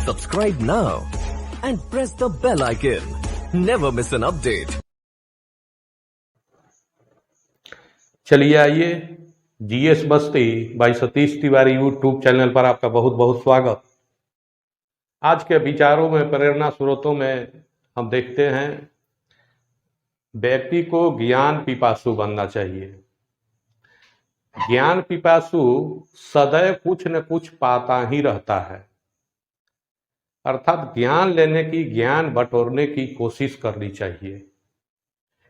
Subscribe now and press the bell icon. Never miss an update. चलिए आइए, GS मस्ती by Satish Tiwari YouTube channel पर आपका बहुत बहुत स्वागत। आज के विचारों में, प्रेरणा स्रोतों में हम देखते हैं व्यक्ति को ज्ञान पिपासु बनना चाहिए। ज्ञान पिपासु सदैव कुछ न कुछ पाता ही रहता है, अर्थात ज्ञान लेने की, ज्ञान बटोरने की कोशिश करनी चाहिए।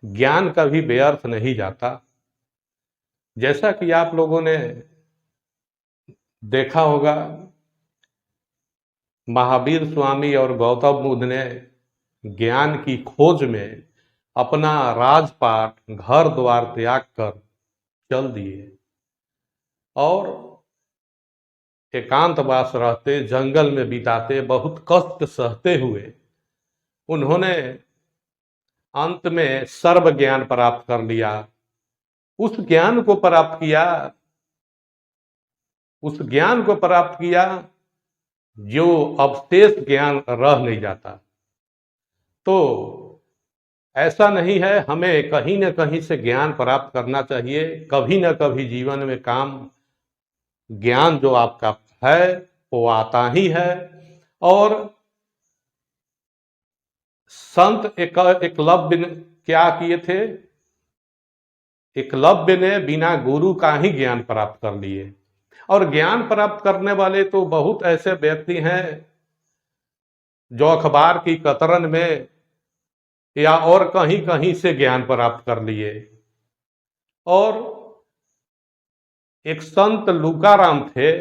ज्ञान कभी व्यर्थ नहीं जाता। जैसा कि आप लोगों ने देखा होगा, महावीर स्वामी और गौतम बुद्ध ने ज्ञान की खोज में अपना राजपाट, घर द्वार त्याग कर चल दिए और एकांतवास रहते, जंगल में बिताते, बहुत कष्ट सहते हुए उन्होंने अंत में सर्व ज्ञान प्राप्त कर लिया। उस ज्ञान को प्राप्त किया जो अवशेष ज्ञान रह नहीं जाता। तो ऐसा नहीं है, हमें कहीं न कहीं से ज्ञान प्राप्त करना चाहिए। कभी न कभी जीवन में काम, ज्ञान जो आपका है वो आता ही है। और संत एकलव्य ने क्या किए थे? एकलव्य ने बिना गुरु का ही ज्ञान प्राप्त कर लिए। और ज्ञान प्राप्त करने वाले तो बहुत ऐसे व्यक्ति हैं जो अखबार की कतरन में या और कहीं कहीं से ज्ञान प्राप्त कर लिए। और एक संत लूकाराम थे।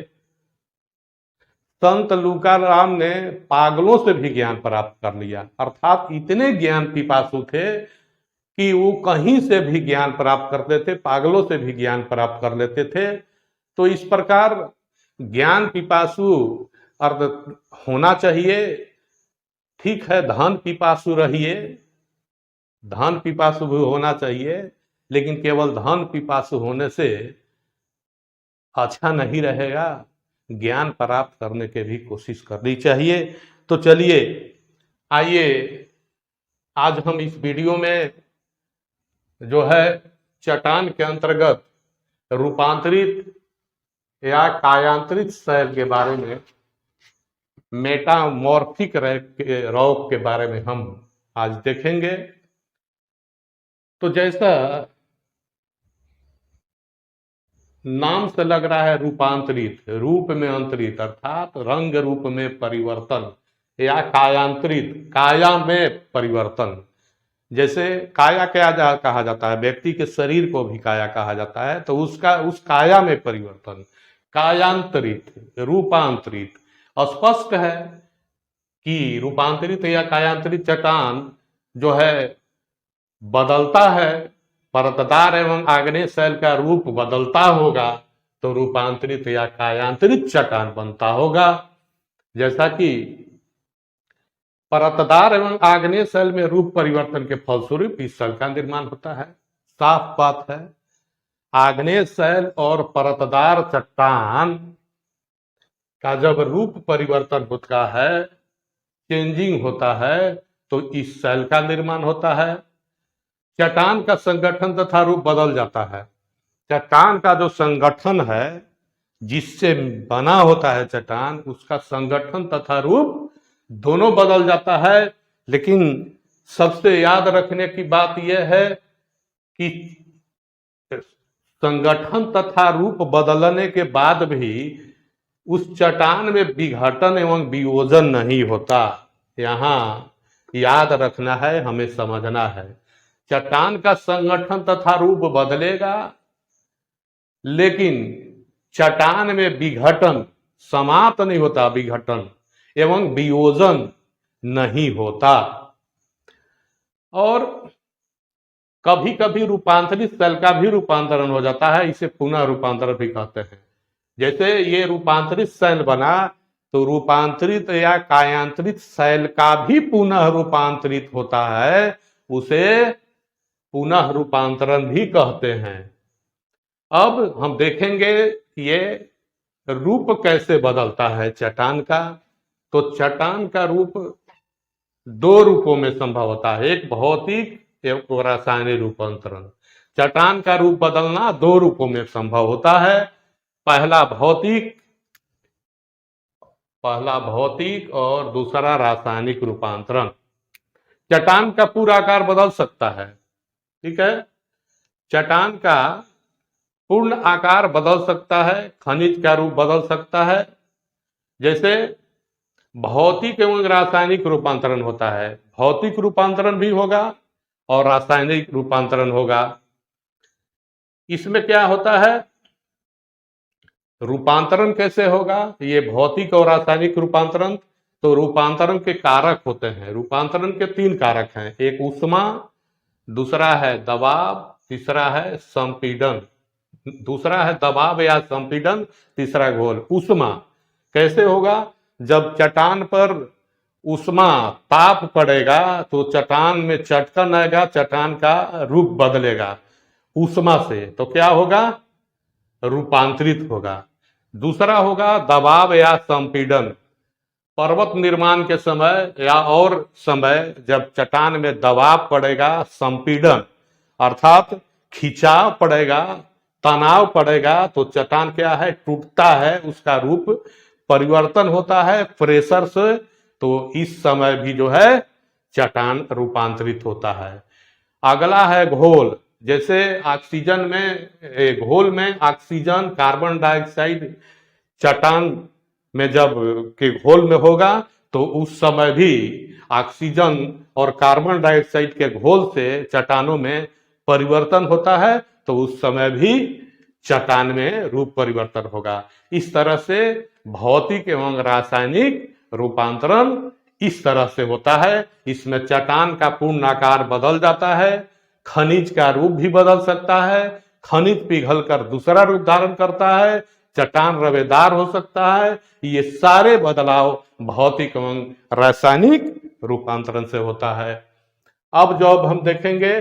संत लूकाराम ने पागलों से भी ज्ञान प्राप्त कर लिया, अर्थात इतने ज्ञान पिपासु थे कि वो कहीं से भी ज्ञान प्राप्त करते थे, पागलों से भी ज्ञान प्राप्त कर लेते थे। तो इस प्रकार ज्ञान पिपासु अर्थ होना चाहिए। ठीक है, धन पिपासु रहिए, धन पिपासु भी होना चाहिए, लेकिन केवल धन पिपासु होने से अच्छा नहीं रहेगा। ज्ञान प्राप्त करने की भी कोशिश करनी चाहिए। तो चलिए आइए, आज हम इस वीडियो में जो है चट्टान के अंतर्गत रूपांतरित या कायांतरित शैल के बारे में, मेटामॉर्फिक रॉक के बारे में हम आज देखेंगे। तो जैसा नाम से लग रहा है, रूपांतरित, रूप में अंतरित, अर्थात रंग रूप में परिवर्तन या कायांतरित, काया में परिवर्तन। जैसे काया क्या कहा जाता है? व्यक्ति के शरीर को भी काया कहा जाता है। तो उस काया में परिवर्तन, कायांतरित, रूपांतरित। स्पष्ट है कि रूपांतरित या कायांतरित चट्टान जो है बदलता है, परतदार एवं आग्नेय शैल का रूप बदलता होगा तो रूपांतरित या कायांतरित चट्टान बनता होगा। जैसा कि परतदार एवं आग्नेय शैल में रूप परिवर्तन के फलस्वरूप इस शैल का निर्माण होता है। साफ बात है, आग्नेय शैल और परतदार चट्टान का जब रूप परिवर्तन होता है, चेंजिंग होता है, तो इस शैल का निर्माण होता है। चट्टान का संगठन तथा रूप बदल जाता है। चट्टान का जो संगठन है, जिससे बना होता है चट्टान, उसका संगठन तथा रूप दोनों बदल जाता है। लेकिन सबसे याद रखने की बात यह है कि संगठन तथा रूप बदलने के बाद भी उस चट्टान में विघटन एवं वियोजन नहीं होता। यहाँ याद रखना है, हमें समझना है। चट्टान का संगठन तथा रूप बदलेगा, लेकिन चट्टान में विघटन समाप्त नहीं होता, विघटन एवं वियोजन नहीं होता। और कभी कभी रूपांतरित शैल का भी रूपांतरण हो जाता है, इसे पुनः रूपांतरण भी कहते हैं। जैसे ये रूपांतरित शैल बना, तो रूपांतरित या कायांतरित शैल का भी पुनः रूपांतरित होता है, उसे पुनः रूपांतरण भी कहते हैं। अब हम देखेंगे ये रूप कैसे बदलता है चट्टान का। तो चट्टान का रूप दो रूपों में संभव होता है, एक भौतिक एवं रासायनिक रूपांतरण। चट्टान का रूप बदलना दो रूपों में संभव होता है, पहला भौतिक और दूसरा रासायनिक रूपांतरण। चट्टान का पूरा आकार बदल सकता है, ठीक है, चट्टान का पूर्ण आकार बदल सकता है, खनिज का रूप बदल सकता है। जैसे भौतिक एवं रासायनिक रूपांतरण होता है, भौतिक रूपांतरण भी होगा और रासायनिक रूपांतरण होगा। इसमें क्या होता है, रूपांतरण कैसे होगा, ये भौतिक और रासायनिक रूपांतरण। तो रूपांतरण के कारक होते हैं, रूपांतरण के तीन कारक हैं, एक ऊष्मा, दूसरा है दबाव, तीसरा है संपीड़न। दूसरा है दबाव या संपीड़न, तीसरा घोल। ऊष्मा कैसे होगा, जब चट्टान पर ऊष्मा ताप पड़ेगा तो चट्टान में चटकन आएगा, चट्टान का रूप बदलेगा ऊष्मा से, तो क्या होगा, रूपांतरित होगा। दूसरा होगा दबाव या संपीड़न। पर्वत निर्माण के समय या और समय जब चट्टान में दबाव पड़ेगा, संपीड़न अर्थात खिंचाव पड़ेगा, तनाव पड़ेगा, तो चट्टान क्या है, टूटता है, उसका रूप परिवर्तन होता है प्रेशर से। तो इस समय भी जो है चट्टान रूपांतरित होता है। अगला है घोल। जैसे ऑक्सीजन में, घोल में ऑक्सीजन कार्बन डाइऑक्साइड चट्टान में जब के घोल में होगा तो उस समय भी ऑक्सीजन और कार्बन डाइऑक्साइड के घोल से चट्टानों में परिवर्तन होता है, तो उस समय भी चट्टान में रूप परिवर्तन होगा। इस तरह से भौतिक एवं रासायनिक रूपांतरण इस तरह से होता है। इसमें चट्टान का पूर्ण आकार बदल जाता है, खनिज का रूप भी बदल सकता है, खनिज पिघलकर दूसरा रूप धारण करता है, चट्टान रवेदार हो सकता है। ये सारे बदलाव भौतिक एवं रासायनिक रूपांतरण से होता है। अब जब हम देखेंगे,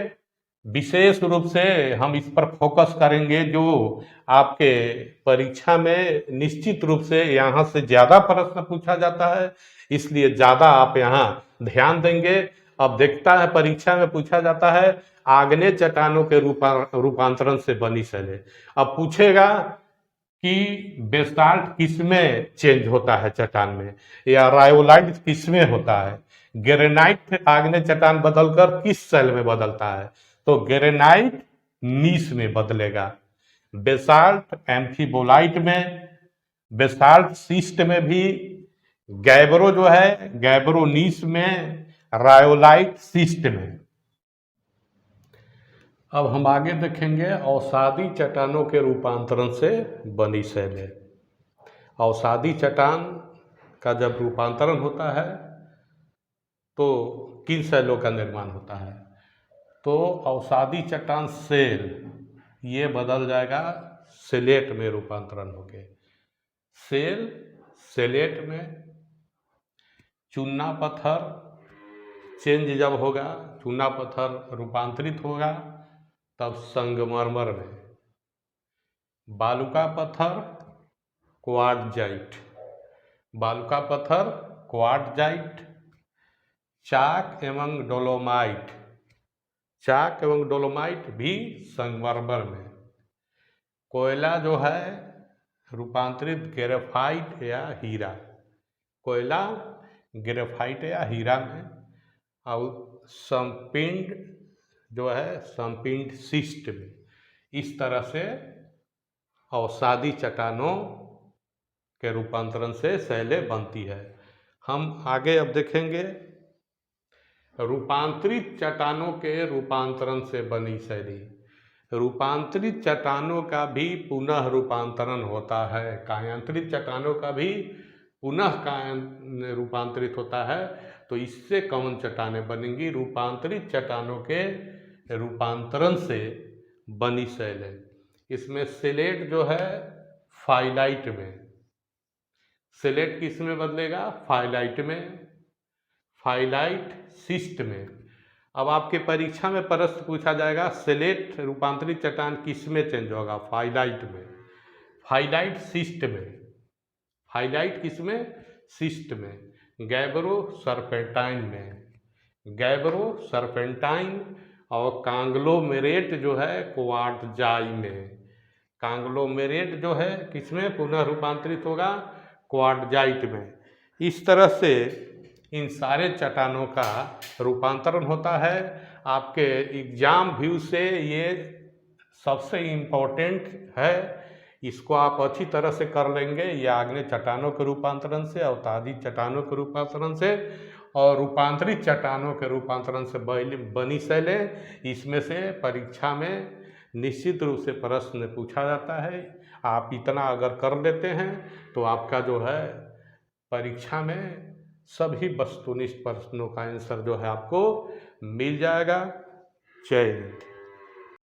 विशेष रूप से हम इस पर फोकस करेंगे, जो आपके परीक्षा में निश्चित रूप से यहाँ से ज्यादा प्रश्न पूछा जाता है, इसलिए ज्यादा आप यहाँ ध्यान देंगे। अब देखता है परीक्षा में पूछा जाता है आग्नेय चट्टानों के रूपांतरण से बनी शैलें। अब पूछेगा कि बेसाल्ट किसमें चेंज होता है चट्टान में, या रायोलाइट किसमें होता है, ग्रेनाइट आग्नेय चट्टान बदलकर किस शैल में बदलता है, तो ग्रेनाइट नीस में बदलेगा, बेसाल्ट एम्फीबोलाइट में, बेसाल्ट सिस्ट में भी, गैब्रो जो है गैब्रो नीस में, रायोलाइट सिस्ट में। अब हम आगे देखेंगे अवसादी चट्टानों के रूपांतरण से बनी शैलें। अवसादी चट्टान का जब रूपांतरण होता है तो किन शैलों का निर्माण होता है, तो अवसादी चट्टान सेल ये बदल जाएगा सेलेट में रूपांतरण होके। सेल सेलेट में, चूना पत्थर चेंज जब होगा, चूना पत्थर रूपांतरित होगा तब संगमरमर में, बालुका पत्थर क्वार्टजाइट, बालुका पत्थर क्वार्टजाइट, चाक एवं डोलोमाइट, चाक एवं डोलोमाइट भी संगमरमर में, कोयला जो है रूपांतरित ग्रेफाइट या हीरा, कोयला ग्रेफाइट या हीरा में, और संपिंड जो है संपिंड शिस्ट में। इस तरह से अवसादी चट्टानों के रूपांतरण से शैलें बनती है। हम आगे अब देखेंगे रूपांतरित चट्टानों के रूपांतरण से बनी शैली। रूपांतरित चट्टानों का भी पुनः रूपांतरण होता है, कायांतरित चट्टानों का भी पुनः रूपांतरित होता है। तो इससे कौन चट्टानें बनेंगी, रूपांतरित चट्टानों के रूपांतरण से बनी शैलें। इसमें सेलेट जो है फाइलाइट में, सेलेट किस में बदलेगा, फाइलाइट में, फाइलाइट सिस्ट में। अब आपके परीक्षा में प्रश्न पूछा जाएगा सेलेट रूपांतरित चट्टान किस में चेंज होगा, फाइलाइट में, फाइलाइट सिस्ट में, फाइलाइट किस में, सिस्ट में। गैब्रो सर्पेंटाइन में, गैब्रो सर्पेंटाइन, और कांग्लोमेरेट जो है क्वार्टजाई में। कांग्लोमेरेट जो है किसमें पुनः रूपांतरित होगा? क्वार्टजाइट में। इस तरह से इन सारे चट्टानों का रूपांतरण होता है। आपके एग्जाम व्यू से ये सबसे इम्पोर्टेंट है, इसको आप अच्छी तरह से कर लेंगे। ये आग्नेय चट्टानों के रूपांतरण से, अवतादी चट्टानों के रूपांतरण से और रूपांतरित चट्टानों के रूपांतरण से बनी शैलें, इसमें से परीक्षा में निश्चित रूप से प्रश्न पूछा जाता है। आप इतना अगर कर लेते हैं तो आपका जो है परीक्षा में सभी वस्तुनिष्ठ प्रश्नों का आंसर जो है आपको मिल जाएगा। जय हिंद।